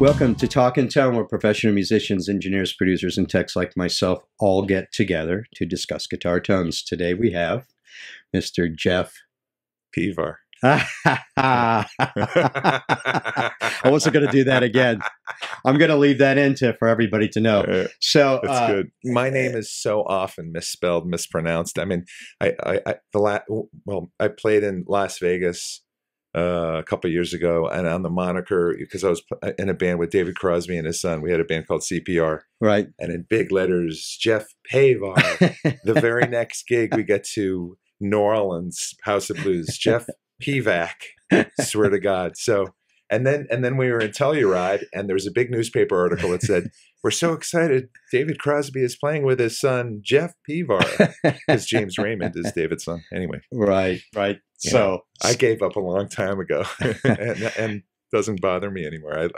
Welcome to Talkin', where professional musicians, engineers, producers, and techs like myself all get together to discuss guitar tones. Today we have Mr. Jeff Pevar. I wasn't going to do that again. I'm going to leave that in for everybody to know. So that's good. My name is so often misspelled, mispronounced. I mean, I played in Las Vegas a couple of years ago, and on the moniker, because I was in a band with David Crosby and his son. We had a band called CPR, right? And in big letters, Jeff Pevar. The very next gig, we get to New Orleans House of Blues, Jeff Pevar. Swear to God. So, and then we were in Telluride, and there was a big newspaper article that said, "We're so excited! David Crosby is playing with his son Jeff Pevar," because James Raymond is David's son. Anyway, right. Yeah. So I gave up a long time ago, and doesn't bother me anymore.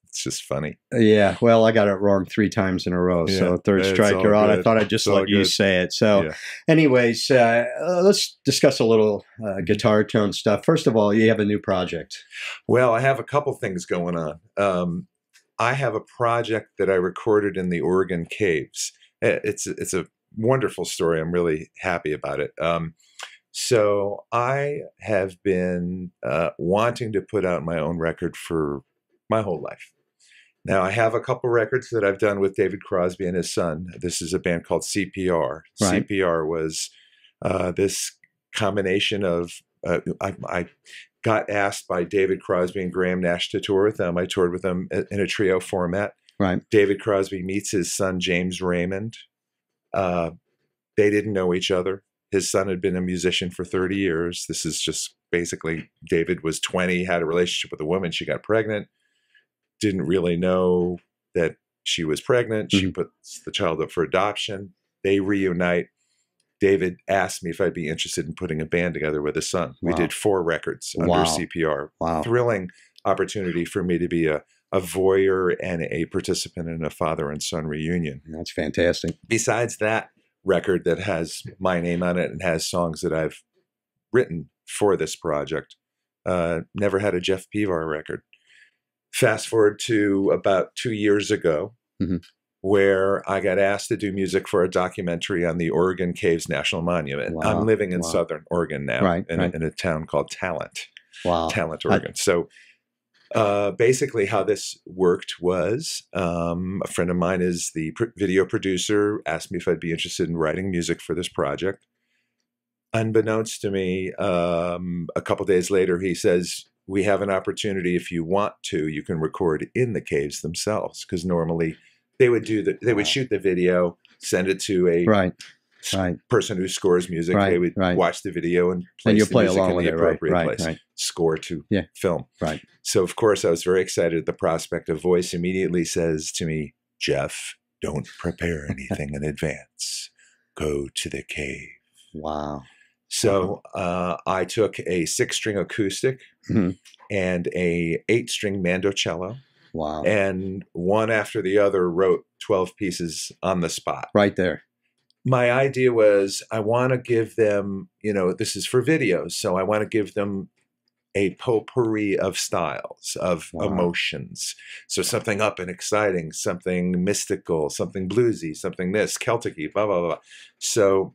It's just funny. Yeah, well, I got it wrong 3 times in a row. Yeah, so third strike, you're out. I thought I'd just let you say it. So anyways, let's discuss a little guitar tone stuff. First of all, you have a new project. Well, I have a couple things going on. I have a project that I recorded in the Oregon caves. It's a wonderful story. I'm really happy about it. So I have been wanting to put out my own record for my whole life. Now, I have a couple records that I've done with David Crosby and his son. This is a band called CPR. Right. CPR was this combination of, I got asked by David Crosby and Graham Nash to tour with them. I toured with them in a trio format. Right. David Crosby meets his son, James Raymond. They didn't know each other. His son had been a musician for 30 years. This is just basically, David was 20, had a relationship with a woman. She got pregnant. Didn't really know that she was pregnant. She puts the child up for adoption. They reunite. David asked me if I'd be interested in putting a band together with his son. We did 4 records under CPR. Wow. Thrilling opportunity for me to be a voyeur and a participant in a father and son reunion. That's fantastic. Besides that record that has my name on it and has songs that I've written for this project, never had a Jeff Pevar record. Fast forward to about 2 years ago, where I got asked to do music for a documentary on the Oregon Caves National Monument. Wow. I'm living in Southern Oregon now, in a town called Talent, Oregon. So basically how this worked was a friend of mine is the video producer, asked me if I'd be interested in writing music for this project. Unbeknownst to me, a couple days later, he says, "We have an opportunity. If you want to, you can record in the caves themselves." Because normally they would would shoot the video, send it to a person who scores music. They would watch the video and place the music in the appropriate place. Score to film. Right. So of course I was very excited at the prospect. A voice immediately says to me, "Jeff, don't prepare anything in advance. Go to the cave." Wow. So I took a 6-string acoustic and a 8-string mandocello. Wow. And one after the other wrote 12 pieces on the spot. Right there. My idea was I want to give them, this is for videos, so I want to give them a potpourri of styles, of emotions. So something up and exciting, something mystical, something bluesy, something Celtic-y, blah, blah, blah. So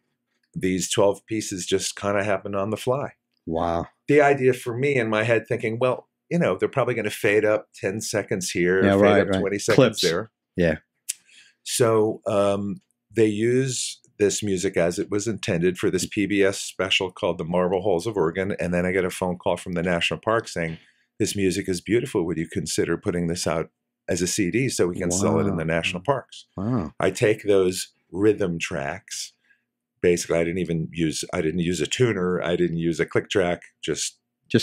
these 12 pieces just kind of happened on the fly. Wow. The idea for me in my head thinking, well, they're probably going to fade up 10 seconds here, fade up 20 seconds there. Yeah. So they use this music as it was intended for this PBS special called The Marble Halls of Oregon. And then I get a phone call from the National Park saying, "This music is beautiful. Would you consider putting this out as a CD so we can sell it in the national parks?" Wow. I take those rhythm tracks. Basically, I didn't use a tuner. I didn't use a click track. Just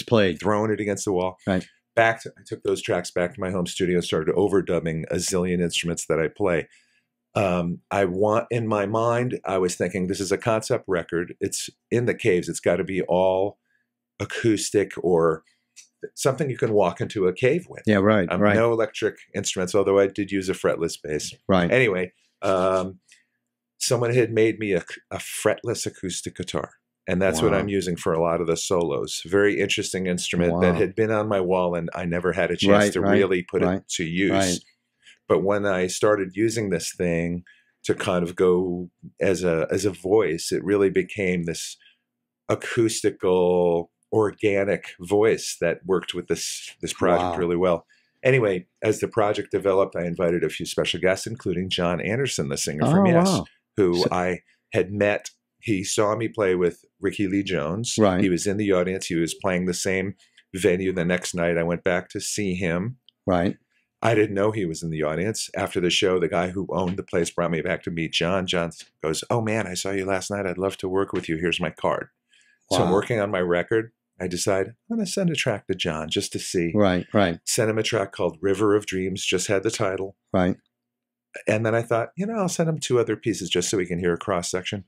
played, throwing it against the wall. Right. I took those tracks back to my home studio and started overdubbing a zillion instruments that I play. In my mind, I was thinking, this is a concept record. It's in the caves. It's got to be all acoustic or something you can walk into a cave with. Yeah, right. No electric instruments, although I did use a fretless bass. Right. Anyway, someone had made me a fretless acoustic guitar. And that's what I'm using for a lot of the solos. Very interesting instrument that had been on my wall and I never had a chance to really put it to use. But when I started using this thing to kind of go as a voice, it really became this acoustical, organic voice that worked with this project really well. Anyway, as the project developed, I invited a few special guests, including John Anderson, the singer from Yes, who I had met. He saw me play with Ricky Lee Jones. He was in the audience. He was playing the same venue the next night. I went back to see him. I didn't know he was in the audience. After the show, the guy who owned the place brought me back to meet John. John goes, "Oh man, I saw you last night. I'd love to work with you. Here's my card." So I'm working on my record. I decide I'm going to send a track to John just to see. Sent him a track called River of Dreams, just had the title. And then I thought, I'll send him 2 other pieces just so we can hear a cross section.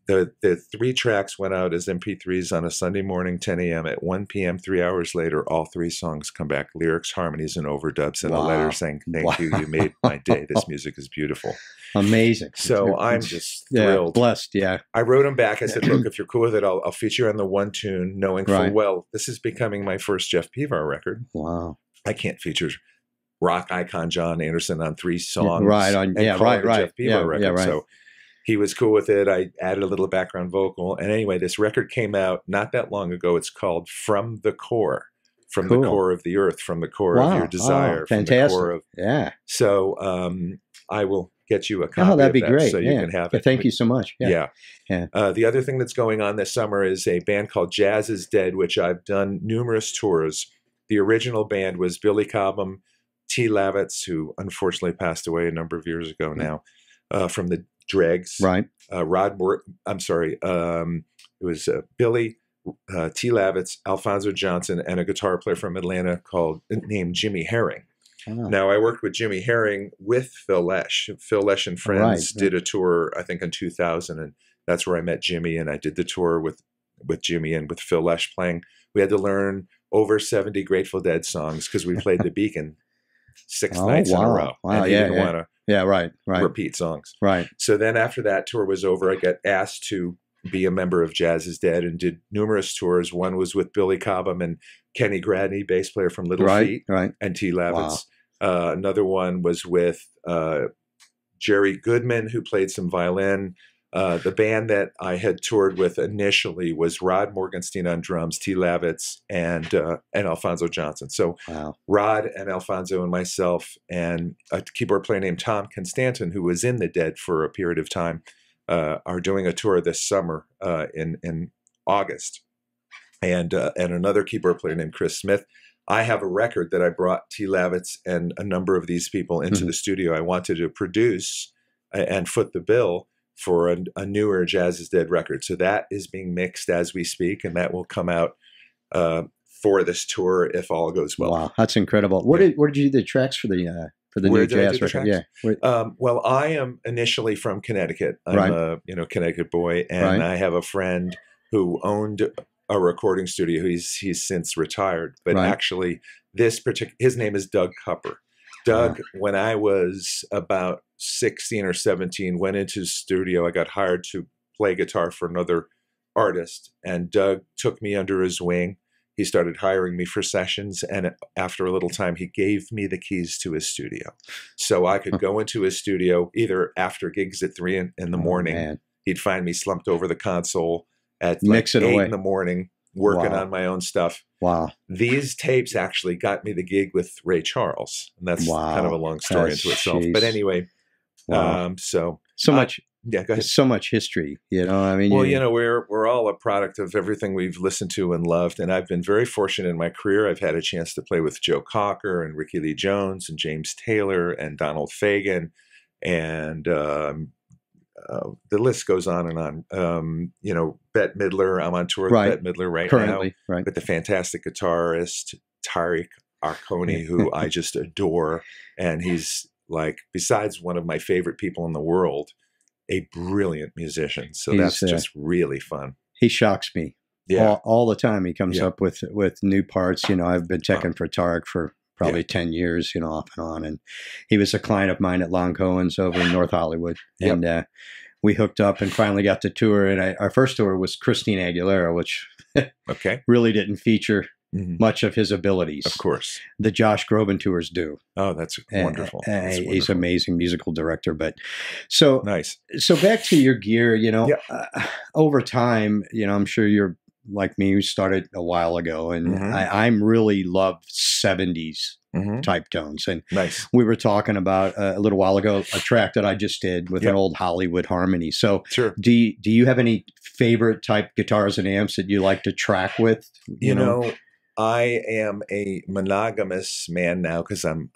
The 3 tracks went out as MP3s on a Sunday morning, 10 a.m. At 1 p.m., 3 hours later, all 3 songs come back, lyrics, harmonies, and overdubs, and a letter saying, "Thank you, you made my day. This music is beautiful." Amazing. So I'm just thrilled. Blessed, I wrote him back. I said, "Look, if you're cool with it, I'll feature on the one tune, knowing full well this is becoming my first Jeff Pevar record. I can't feature rock icon John Anderson on 3 songs. Jeff Pevar record. So he was cool with it. I added a little background vocal. And anyway, this record came out not that long ago. It's called From the Core. From the core of the earth, from the core of your desire. Fantastic. From the core of, So I will get you a copy that'd of be that great. So you can have it. Thank you so much. The other thing that's going on this summer is a band called Jazz is Dead, which I've done numerous tours. The original band was Billy Cobham, T. Lavitz, who unfortunately passed away a number of years ago now, from the Dregs. Rod Moore, I'm sorry. It was Billy, T. Lavitz, Alfonso Johnson, and a guitar player from Atlanta named Jimmy Herring. Now, I worked with Jimmy Herring with Phil Lesh. Phil Lesh and Friends did a tour, I think, in 2000, and that's where I met Jimmy, and I did the tour with Jimmy and with Phil Lesh playing. We had to learn over 70 Grateful Dead songs because we played the Beacon 6 nights in a row. And he didn't want to repeat songs. So then after that tour was over, I got asked to be a member of Jazz is Dead and did numerous tours. One was with Billy Cobham and Kenny Gradney, bass player from Little Feat, and T. Lavitz. Another one was with Jerry Goodman, who played some violin. The band that I had toured with initially was Rod Morgenstein on drums, T. Lavitz, and Alfonso Johnson. So Rod and Alfonso and myself and a keyboard player named Tom Constantin, who was in the Dead for a period of time, are doing a tour this summer in August. And another keyboard player named Chris Smith. I have a record that I brought T. Lavitz and a number of these people into the studio. I wanted to produce and foot the bill for a newer Jazz is Dead record. So that is being mixed as we speak, and that will come out for this tour if all goes well. Wow, that's incredible. Where did you do the tracks for the new Jazz record? Well, I am initially from Connecticut. I'm a Connecticut boy, and I have a friend who owned a recording studio. He's since retired, but actually his name is Doug Cupper. Doug, when I was about 16 or 17, went into his studio. I got hired to play guitar for another artist, and Doug took me under his wing. He started hiring me for sessions, and after a little time, he gave me the keys to his studio. So I could go into his studio either after gigs at 3 in the morning. He'd find me slumped over the console at like 8 in the morning, working on my own stuff. These tapes actually got me the gig with Ray Charles, and that's kind of a long story into itself. But anyway, so much. Yeah, go ahead. So much history, I mean, we're all a product of everything we've listened to and loved, and I've been very fortunate in my career. I've had a chance to play with Joe Cocker and Ricky Lee Jones and James Taylor and Donald Fagen, and the list goes on and on. Bette Midler. I'm on tour with Bette Midler currently now with the fantastic guitarist Tariq Arconi, who I just adore, and he's like, besides one of my favorite people in the world, a brilliant musician. So that's just really fun. He shocks me all the time. He comes up with new parts. I've been checking for Tariq for probably 10 years, off and on. And he was a client of mine at Long Cohen's over in North Hollywood. And we hooked up and finally got to tour. And our first tour was Christina Aguilera, which really didn't feature much of his abilities. Of course. The Josh Groban tours do. Oh, that's wonderful. He's an amazing musical director. But so nice. So back to your gear, over time, I'm sure you're like me, who started a while ago, and I'm really love 70s type tones. And we were talking about a little while ago a track that I just did with an old Hollywood harmony. So do you have any favorite type guitars and amps that you like to track with? You know, I am a monogamous man now because I'm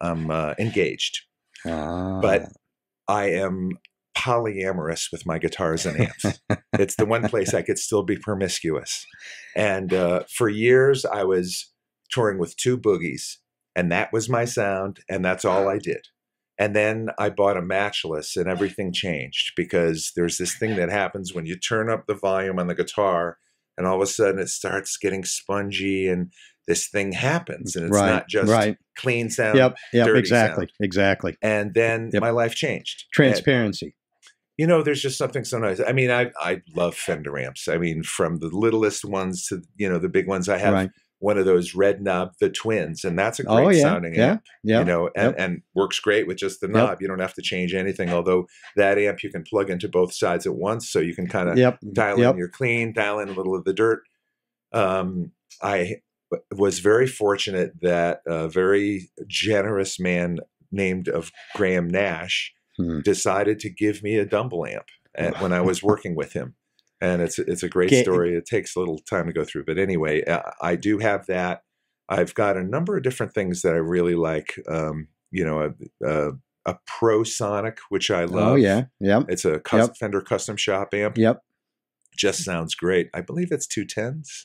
engaged, but I am polyamorous with my guitars and amps. It's the one place I could still be promiscuous. And for years, I was touring with 2 boogies, and that was my sound, and that's all I did. And then I bought a matchless, and everything changed, because there's this thing that happens when you turn up the volume on the guitar, and all of a sudden it starts getting spongy, and this thing happens, and it's not just clean sound, dirty sound. Exactly. And then my life changed. Transparency. There's just something so nice. I mean, I love Fender amps. I mean, from the littlest ones to, the big ones. I have one of those red knob, the Twins, and that's a great sounding amp. And works great with just the knob. You don't have to change anything, although that amp you can plug into both sides at once, so you can kind of dial in your clean, dial in a little of the dirt. I was very fortunate that a very generous man named of Graham Nash decided to give me a Dumble amp when I was working with him. And it's a great story. It takes a little time to go through. But anyway, I do have that. I've got a number of different things that I really like. A Pro Sonic, which I love. Oh, yeah. It's a Fender Custom Shop amp. Just sounds great. I believe it's 210s.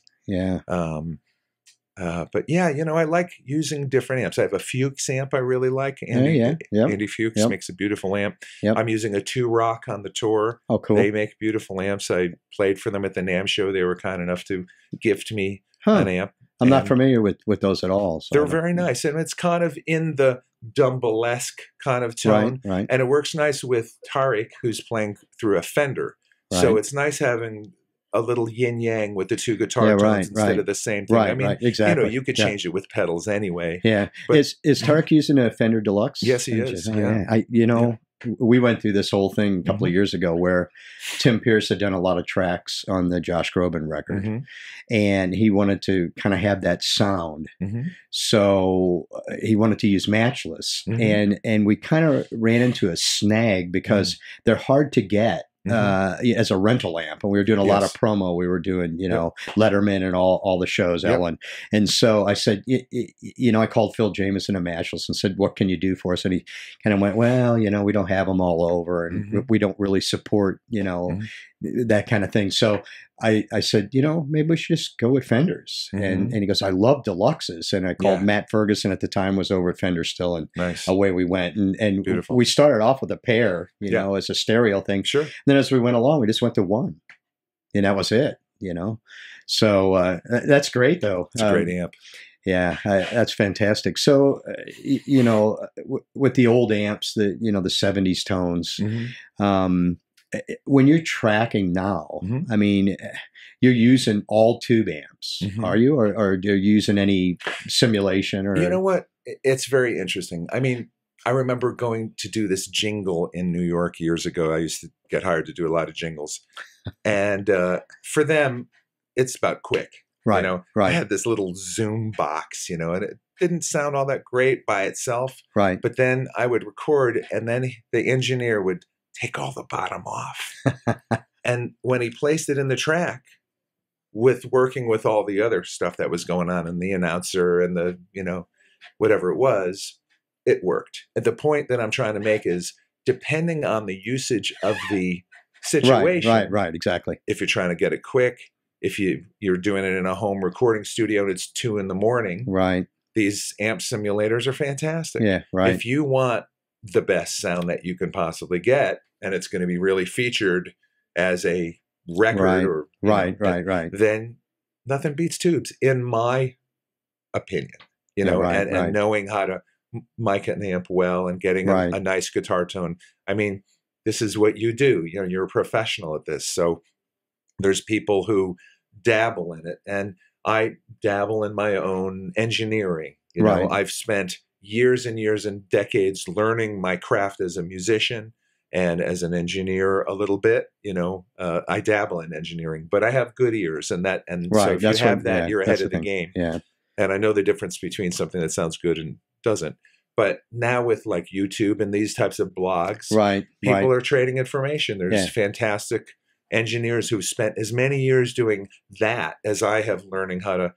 But yeah, I like using different amps. I have a Fuchs amp I really like. Andy Fuchs makes a beautiful amp. I'm using a 2 Rock on the tour. Oh, cool. They make beautiful amps. I played for them at the NAMM show. They were kind enough to gift me an amp. I'm not familiar with those at all. So they're very nice. And it's kind of in the Dumble-esque kind of tone. Right. And it works nice with Tariq, who's playing through a Fender. So it's nice having a little yin-yang with the 2 guitar tones instead of the same thing. I mean, exactly. You could change it with pedals anyway. But, is Tariq using a Fender Deluxe? Yes, he is. We went through this whole thing a couple of years ago where Tim Pierce had done a lot of tracks on the Josh Groban record, and he wanted to kind of have that sound. So he wanted to use matchless, and we kind of ran into a snag because they're hard to get. As a rental amp, and we were doing a lot of promo. We were doing, Letterman and all the shows, Ellen. And so I said, I called Phil Jameson of Matchless and said, what can you do for us? And he kind of went, well, we don't have them all over, and we don't really support, that kind of thing. So I said, maybe we should just go with Fenders. And he goes, I love Deluxes. And I called Matt Ferguson at the time, was over at Fender still, and away we went. And we started off with a pair, as a stereo thing. Sure. And then as we went along, we just went to one, and that was it, So that's great, though. It's a great amp. Yeah, that's fantastic. So, with the old amps, the 70s tones, when you're tracking now, I mean, you're using all tube amps, are you? Or are you using any simulation? Or you know what? It's very interesting. I mean, I remember going to do this jingle in New York years ago. I used to get hired to do a lot of jingles. And for them, it's about quick. Right. I had this little Zoom box, and it didn't sound all that great by itself. Right. But then I would record, and then the engineer would take all the bottom off. And when he placed it in the track, working with all the other stuff that was going on, and the announcer and the, whatever it was, it worked. And the point that I'm trying to make is, depending on the usage of the situation. Right, exactly. If you're trying to get it quick, if you're doing it in a home recording studio and it's 2 a.m, right, these amp simulators are fantastic. Yeah, right. If you want the best sound that you can possibly get, and it's going to be really featured as a record, right, then nothing beats tubes, in my opinion. And knowing how to mic an amp well and getting a nice guitar tone. I mean, this is what you do. You know, you're a professional at this. So there's people who dabble in it, and I dabble in my own engineering. You know, I've spent years and years and decades learning my craft as a musician and as an engineer a little bit. You know, I dabble in engineering, but I have good ears, and so if you have that, you're ahead of the game. Yeah. And I know the difference between something that sounds good and doesn't. But now with like YouTube and these types of blogs, people are trading information. There's fantastic engineers who've spent as many years doing that as I have learning how to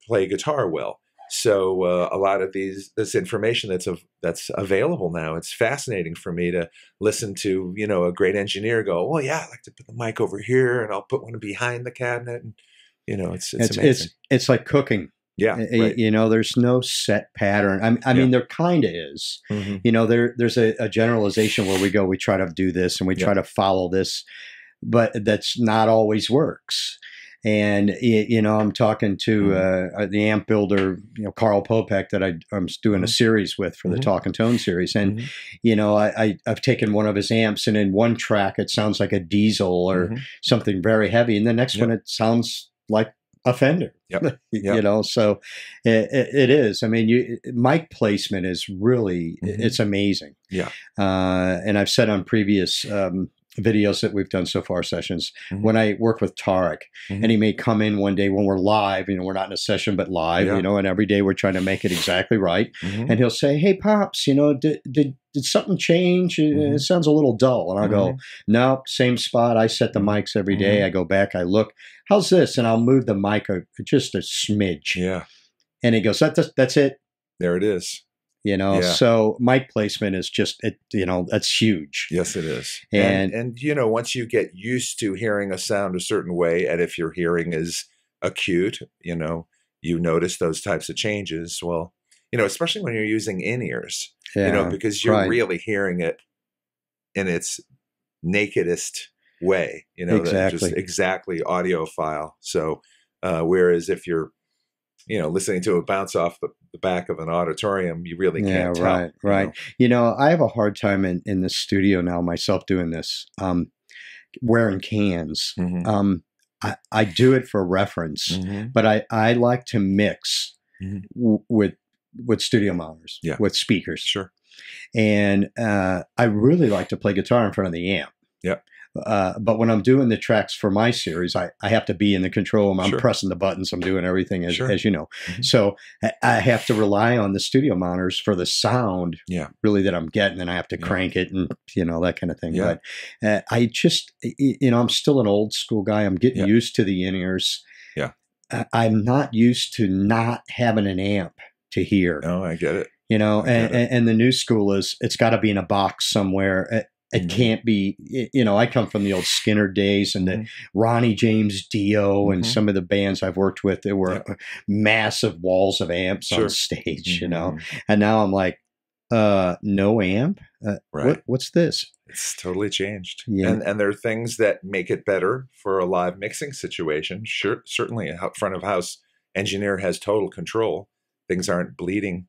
play guitar well. So a lot of this information that's available now, it's fascinating for me to listen to, you know, a great engineer go, well, yeah, I like to put the mic over here, and I'll put one behind the cabinet, and you know, it's amazing. It's like cooking. Yeah, you know, there's no set pattern. I mean, there kind of is. You know, there's a generalization where we try to do this and we try to follow this, but that's not always works. And, you know, I'm talking to the amp builder, you know, Carl Popek, that I'm doing a series with for the Talk and Tone series. And, you know, I've taken one of his amps, and in one track it sounds like a diesel or something very heavy, and the next one it sounds like a Fender. You know, so it is. I mean, mic placement is really, it's amazing. And I've said on previous videos that we've done so far, sessions, when I work with Tarek, and he may come in one day when we're live, you know, we're not in a session, but live, you know, and every day we're trying to make it exactly right. And he'll say, hey, Pops, you know, did something change? It sounds a little dull. And I'll go, no, same spot. I set the mics every day. I go back, I look, how's this? And I'll move the mic just a smidge. Yeah. And he goes, that's it. There it is. You know, so mic placement is just, you know, that's huge. Yes, it is. And, you know, once you get used to hearing a sound a certain way, and if your hearing is acute, you know, you notice those types of changes. Well, you know, especially when you're using in-ears, you know, because you're really hearing it in its nakedest way, you know, just exactly audiophile. So, whereas if you're, you know, listening to it bounce off the back of an auditorium, you really can't tell. Right. You know, I have a hard time in the studio now myself doing this, wearing cans. I do it for reference, but I like to mix with studio monitors, with speakers. Sure. And I really like to play guitar in front of the amp. But when I'm doing the tracks for my series, I have to be in the control room. I'm pressing the buttons. I'm doing everything, as you know. So I have to rely on the studio monitors for the sound, really, that I'm getting, and I have to crank it and, you know, that kind of thing. But I just, you know, I'm still an old school guy. I'm getting used to the in-ears. I'm not used to not having an amp to hear. No, I get it. You know, and the new school is, it's got to be in a box somewhere. It can't be, you know, I come from the old Skinner days and the Ronnie James Dio and some of the bands I've worked with. There were massive walls of amps on stage, you know, and now I'm like, no amp? What's this? It's totally changed. And there are things that make it better for a live mixing situation. Sure, certainly a front of house engineer has total control. Things aren't bleeding.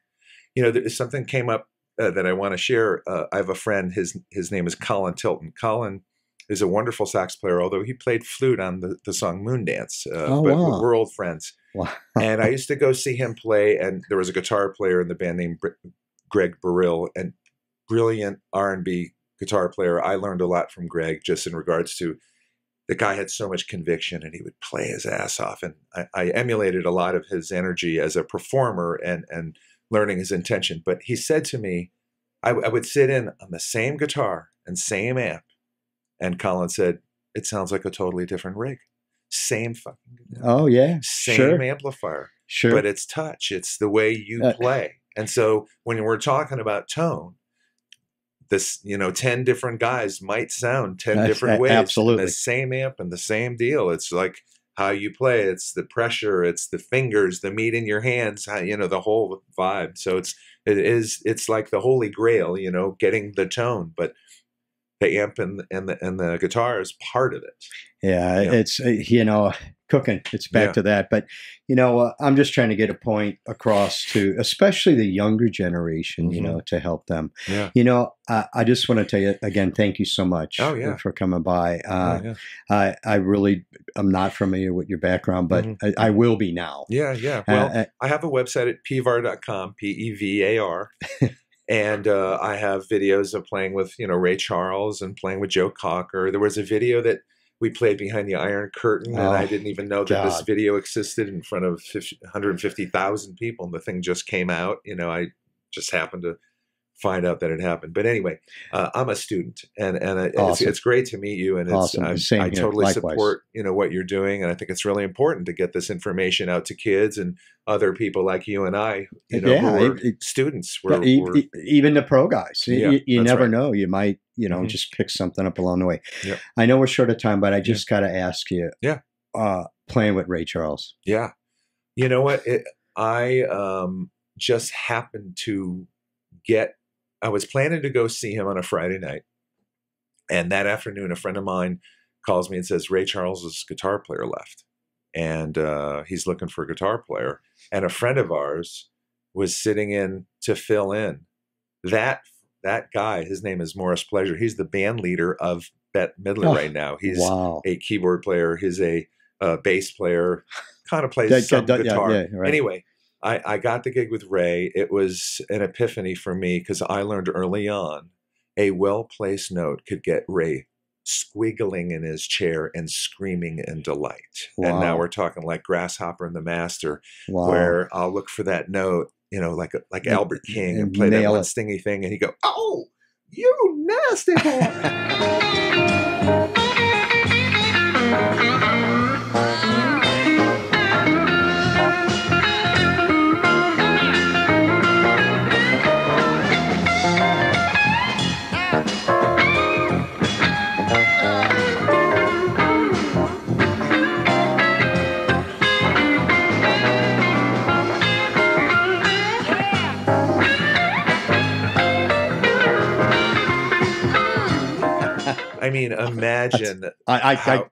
You know, something came up that I want to share. I have a friend, his name is Colin Tilton. Colin is a wonderful sax player, although he played flute on the song Moondance. But we're old friends. Wow. And I used to go see him play, and there was a guitar player in the band named Greg Burrill, and brilliant R&B guitar player. I learned a lot from Greg just in regards to the guy had so much conviction, and he would play his ass off. And I emulated a lot of his energy as a performer and learning his intention. But he said to me, I would sit in on the same guitar and same amp. And Colin said, it sounds like a totally different rig. Same fucking guitar. Oh, yeah. Same amplifier. Sure. But it's touch. It's the way you play. And so when we're talking about tone, this, 10 different guys might sound 10 different ways. Absolutely. The same amp and the same deal. It's like how you play. It's the pressure. It's the fingers, the meat in your hands, the whole vibe. So it's like the holy grail, getting the tone. But the amp and the guitar is part of it. Yeah, it's cooking. It's back to that. But I'm just trying to get a point across to especially the younger generation. To help them. Yeah. I just want to tell you again, thank you so much for coming by. I really am not familiar with your background, but I will be now. Yeah. Well, I have a website at pevar.com, Pevar. And I have videos of playing with, Ray Charles and playing with Joe Cocker. There was a video that we played behind the Iron Curtain, and I didn't even know that this video existed in front of 150,000 people, and the thing just came out. I just happened to find out that it happened. But anyway, I'm a student, and it's great to meet you, and I totally support what you're doing, and I think it's really important to get this information out to kids and other people like you and I, who are students. Even the pro guys, you never know. You might just pick something up along the way. Yep. I know we're short of time, but I just got to ask you. Yeah. Playing with Ray Charles. Yeah. You know what? I just happened to I was planning to go see him on a Friday night. And that afternoon, a friend of mine calls me and says, Ray Charles's guitar player left. And he's looking for a guitar player. And a friend of ours was sitting in to fill in. That guy, his name is Morris Pleasure. He's the band leader of Bette Midler right now. He's a keyboard player. He's a bass player, kind of plays some guitar. Right. Anyway, I got the gig with Ray. It was an epiphany for me because I learned early on a well-placed note could get Ray squiggling in his chair and screaming in delight. Wow. And now we're talking like Grasshopper and the Master, where I'll look for that note, like Albert King, and play that one stingy thing, and he'd go, "Oh, you nasty boy." I mean, imagine to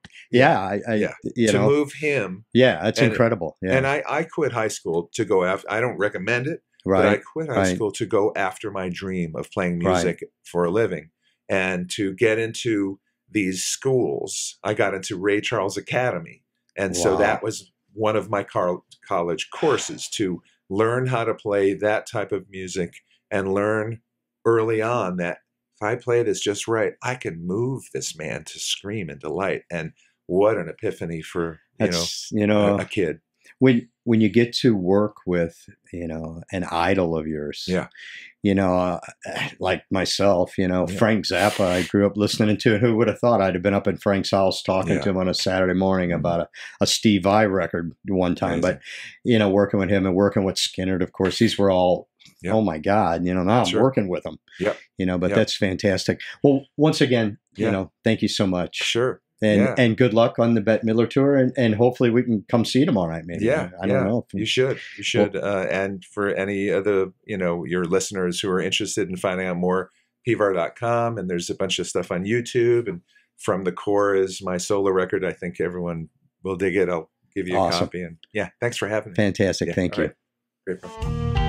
move him. Yeah, that's incredible. Yeah. And I quit high school to go after. I don't recommend it, but I quit high school to go after my dream of playing music for a living, and to get into these schools. I got into Ray Charles Academy, and so that was one of my college courses, to learn how to play that type of music and learn early on that if I play this just right, I can move this man to scream and delight. And what an epiphany for a kid. When you get to work with an idol of yours, like myself, Frank Zappa, I grew up listening to. Who would have thought I'd have been up in Frank's house talking to him on a Saturday morning about a Steve Vai record one time. Amazing. But working with him and working with Skinner, of course, these were all. Yep. Oh my God! Now I'm working with them. Yep. But that's fantastic. Well, once again, thank you so much. Sure. And good luck on the Bette Midler tour, and hopefully we can come see you tomorrow night. Maybe. Yeah. I don't know. You should. And for any of the your listeners who are interested in finding out more, Pevar.com, and there's a bunch of stuff on YouTube. And From the Core is my solo record. I think everyone will dig it. I'll give you a copy. And thanks for having me. Fantastic. Thank you. Right. Great.